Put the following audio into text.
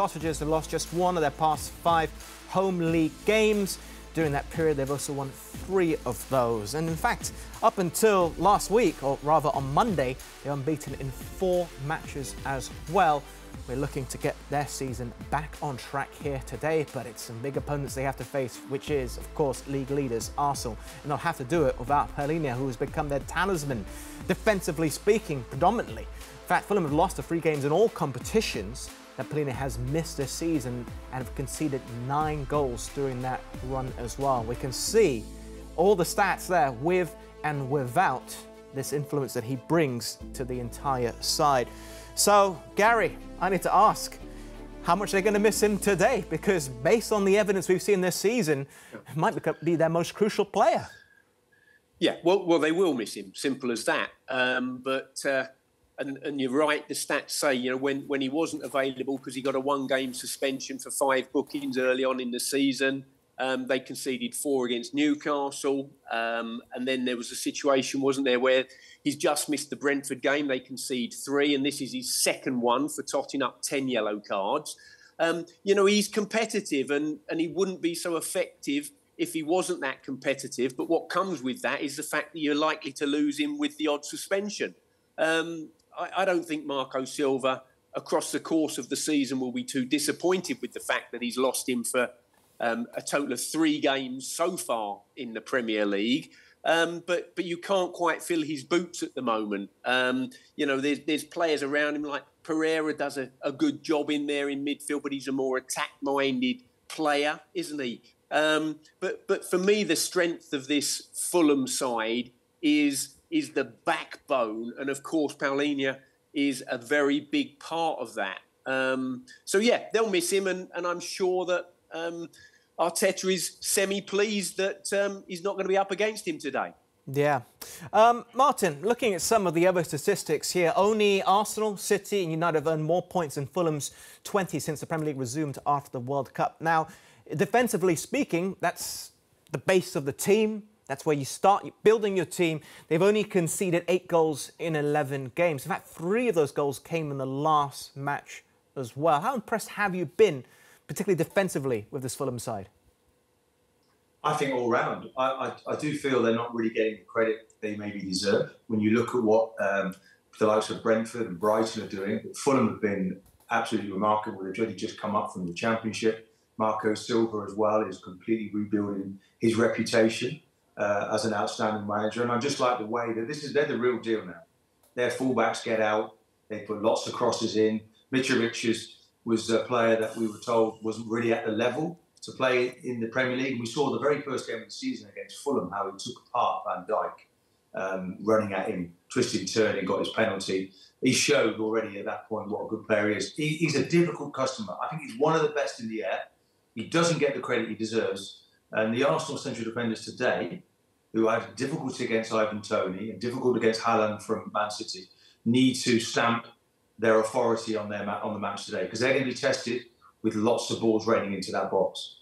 Cottagers have lost just one of their past 5 home league games. During that period, they've also won 3 of those. And in fact, up until last week, or rather on Monday, they're unbeaten in 4 matches as well. We're looking to get their season back on track here today, but it's some big opponents they have to face, which is, of course, league leaders Arsenal. And they'll have to do it without Palhinha, who has become their talisman, defensively speaking, predominantly. In fact, Fulham have lost the 3 games in all competitions that Palhinha has missed this season and have conceded 9 goals during that run as well. We can see all the stats there with and without this influence that he brings to the entire side. So, Gary, I need to ask, how much are they going to miss him today? Because based on the evidence we've seen this season, it might be their most crucial player. Yeah, well, they will miss him. Simple as that. And you're right. The stats say, you know, when he wasn't available because he got a 1-game suspension for 5 bookings early on in the season, they conceded 4 against Newcastle, and then there was a situation, wasn't there, where he's just missed the Brentford game. They concede 3, and this is his 2nd one for totting up 10 yellow cards. You know, he's competitive, and he wouldn't be so effective if he wasn't that competitive. But what comes with that is the fact that you're likely to lose him with the odd suspension. I don't think Marco Silva, across the course of the season, will be too disappointed with the fact that he's lost him for a total of 3 games so far in the Premier League. But you can't quite fill his boots at the moment. You know, there's players around him, like Pereira does a good job in there in midfield, but he's a more attack-minded player, isn't he? But for me, the strength of this Fulham side is the backbone, and of course, Palhinha is a very big part of that. So yeah, they'll miss him, and I'm sure that Arteta is semi-pleased that he's not going to be up against him today. Yeah. Martin, looking at some of the other statistics here, only Arsenal, City and United have earned more points than Fulham's 20 since the Premier League resumed after the World Cup. Now, defensively speaking, that's the base of the team. That's where you start building your team. They've only conceded 8 goals in 11 games. In fact, 3 of those goals came in the last match as well. How impressed have you been, particularly defensively, with this Fulham side? I think all round. I do feel they're not really getting the credit they maybe deserve. When you look at what the likes of Brentford and Brighton are doing, Fulham have been absolutely remarkable. They've really just come up from the Championship. Marco Silva as well is completely rebuilding his reputation as an outstanding manager. And I just like the way that they're the real deal now. Their fullbacks get out. They put lots of crosses in. Mitrovic was a player that we were told wasn't really at the level to play in the Premier League. We saw the very first game of the season against Fulham, how he took apart Van Dijk, running at him, twisting, turning, got his penalty. He showed already at that point what a good player he is. He's a difficult customer. I think he's one of the best in the air. He doesn't get the credit he deserves. And the Arsenal central defenders today, who have difficulty against Ivan Toney and difficult against Haaland from Man City, need to stamp their authority on the match today, because they're going to be tested with lots of balls raining into that box.